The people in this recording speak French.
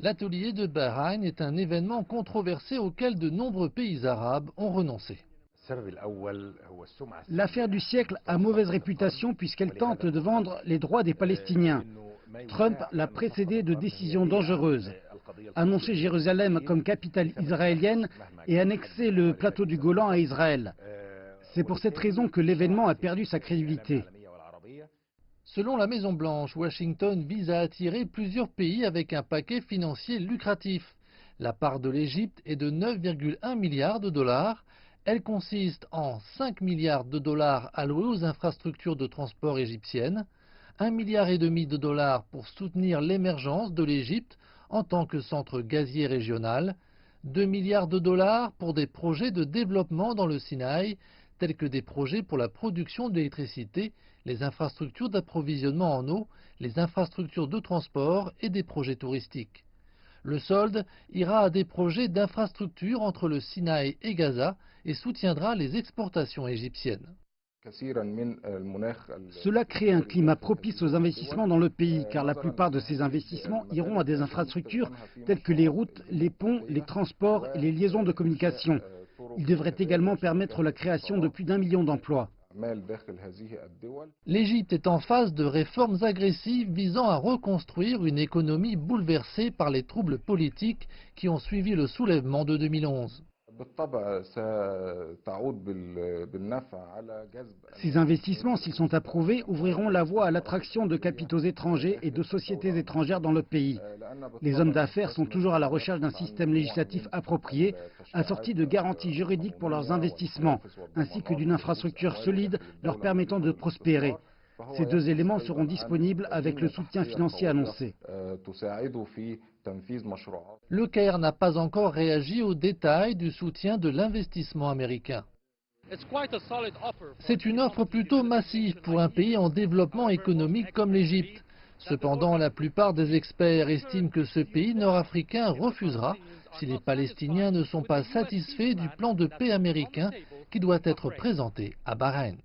L'atelier de Bahreïn est un événement controversé auquel de nombreux pays arabes ont renoncé. L'affaire du siècle a mauvaise réputation puisqu'elle tente de vendre les droits des Palestiniens. Trump l'a précédé de décisions dangereuses. Annoncer Jérusalem comme capitale israélienne et annexer le plateau du Golan à Israël. C'est pour cette raison que l'événement a perdu sa crédibilité. Selon la Maison-Blanche, Washington vise à attirer plusieurs pays avec un paquet financier lucratif. La part de l'Égypte est de 9,1 milliards de dollars. Elle consiste en 5 milliards de dollars alloués aux infrastructures de transport égyptiennes, 1,5 milliard de dollars pour soutenir l'émergence de l'Égypte en tant que centre gazier régional, 2 milliards de dollars pour des projets de développement dans le Sinaï, tels que des projets pour la production d'électricité, les infrastructures d'approvisionnement en eau, les infrastructures de transport et des projets touristiques. Le solde ira à des projets d'infrastructures entre le Sinaï et Gaza et soutiendra les exportations égyptiennes. Cela crée un climat propice aux investissements dans le pays, car la plupart de ces investissements iront à des infrastructures telles que les routes, les ponts, les transports et les liaisons de communication. Il devrait également permettre la création de plus d'1 million d'emplois. L'Égypte est en phase de réformes agressives visant à reconstruire une économie bouleversée par les troubles politiques qui ont suivi le soulèvement de 2011. Ces investissements, s'ils sont approuvés, ouvriront la voie à l'attraction de capitaux étrangers et de sociétés étrangères dans le pays. Les hommes d'affaires sont toujours à la recherche d'un système législatif approprié, assorti de garanties juridiques pour leurs investissements, ainsi que d'une infrastructure solide leur permettant de prospérer. Ces deux éléments seront disponibles avec le soutien financier annoncé. Le Caire n'a pas encore réagi aux détails du soutien de l'investissement américain. C'est une offre plutôt massive pour un pays en développement économique comme l'Égypte. Cependant, la plupart des experts estiment que ce pays nord-africain refusera si les Palestiniens ne sont pas satisfaits du plan de paix américain qui doit être présenté à Bahreïn.